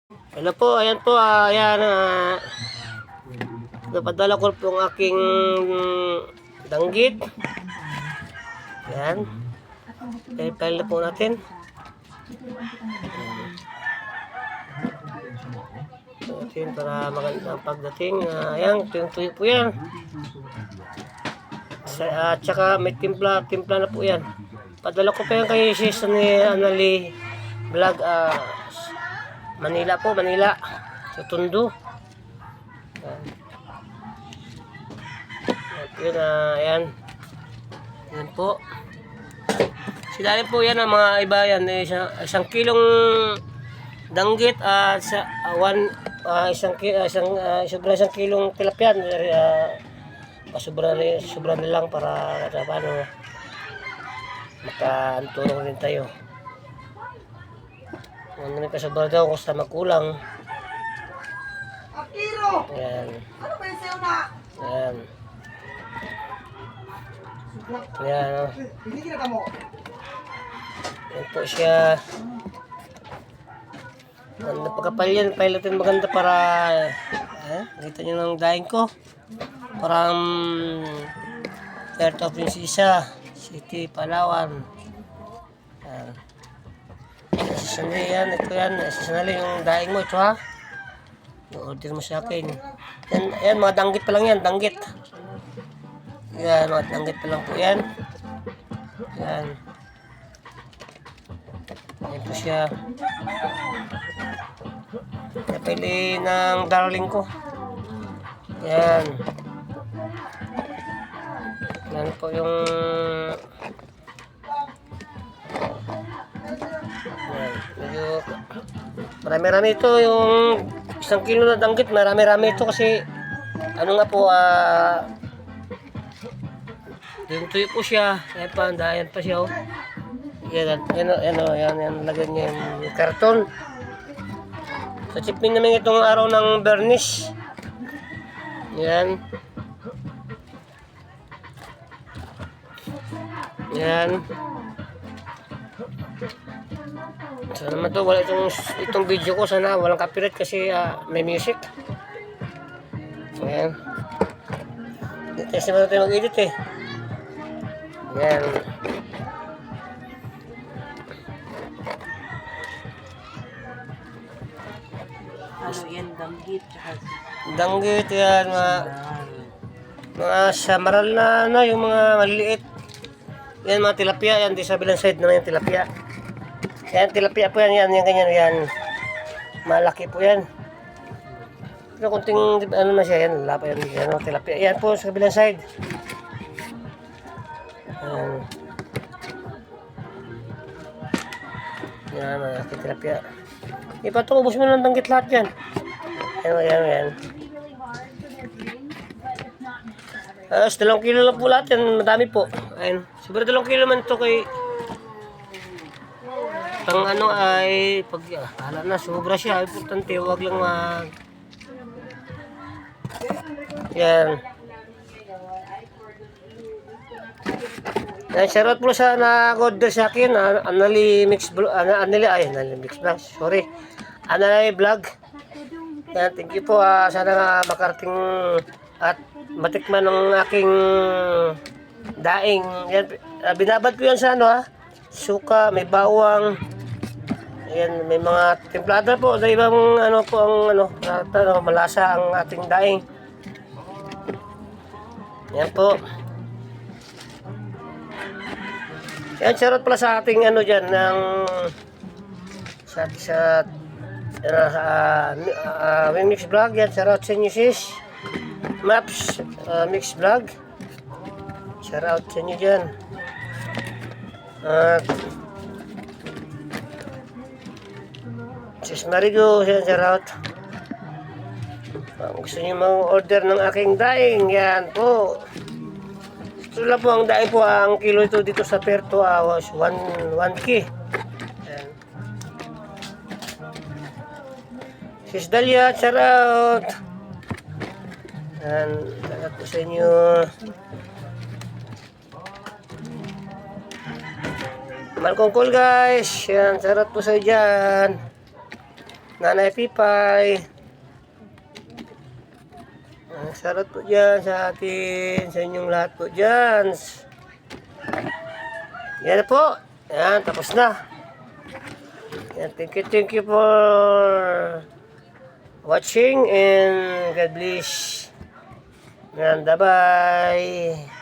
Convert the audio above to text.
Hello po, ayan po, ayan, napadala ko po ang aking danggit. Ayan, file na po natin. Ayan, para maganda ang pagdating. Ayan, tuyong-tuyo po yan. Tsaka may timpla na po yan. Padala ko pa yan kay sis ni Anali Vlog, Manila po, Manila. Sa Tondo. Ayan, ayan. Ayan po. Sila po yan ang mga iba yan. Isang kilong danggit at isang kilong tilapia. Sobra na lang para paano makaantulong rin tayo. Ano rin kasobra daw kung sa makulang. Ayan. Ano ba yung sayo na? Ayan. Ayan, oh. Hindi kinaka mo. Ayan po siya. Maganda pagkapal yan. Pilotin maganda para nakita nyo ng daing ko. Parang Puerto Princesa City, Palawan. Ayan. Sanali yan. Ito yan. Sanali yung daing mo. Ito ha. I-order mo sa akin. Yan, mga danggit pa lang yan. Danggit. Yan, mga danggit pa lang po yan. Yan. Yan po siya. Napili ng darling ko. Yan. Yan po yung yan. Medyo marami-rami ito yung isang kilo na danggit. Marami-rami ito kasi ano nga po yung tuyo po siya. Ayan pa, andayan pa siya. Oh. Yan, lagyan niya yung karton. Sa chipin namin itong araw ng Bernis. Yan. Yan. Sana naman to, wala itong video ko. Sana walang copyright kasi may music. Yan. Kasi naman tayo mag-edit eh. Yan. Ano yan, danggit. Danggit yan, mga samaral na yung mga maliliit. Yan mga tilapia, yan di sa bilang side naman yung tilapia. Yan tilapia po yan ganyan yan. Malaki po yan. Pero kunting ano na siya yan, lapa yan, tilapia. Yan po sa bilang side. Yan, malaki tilapia. Ipatubos mo ng danggit lahat yan. Yan. 2 kilo lang po lahat yan, madami po. Ayun, sobra 2 kilo man ito kay pang ano ay pag hala na sobra siya, importante wag lang yan. Shoutout po sa nag-order sa akin, Anali Mix Vlog, Anali Mix Vlog, sorry. Anali Vlog. Yan, thank you po. Sana makarating at matikman ng aking daing. Yan, binabad ko yan sa suka, may bawang. Yan, may mga templada po sa ibang po ang malasa ang ating daing. Yan po. Yan, shoutout pala sa ating dyan ng Mix Vlog. Yan, shoutout sa inyo sis. Maps Mix Vlog. Shoutout sa inyo dyan. At sis Marigo, yan, shoutout. Gusto nyo mag-order ng aking daing, yan po. Ito lang po ang daing po, ang kilo ito dito sa Puerto was 1K. Yan. Sis Dalia, shoutout. Yan, shoutout po sa inyo. Malcong Cool guys, yan, shoutout po sa inyo dyan. Nanay Pipay. Sarot po dyan sa atin, sa inyong lahat po dyan. Yan na po. Yan, tapos na. Yan, thank you for watching and God bless. Yan, bye-bye.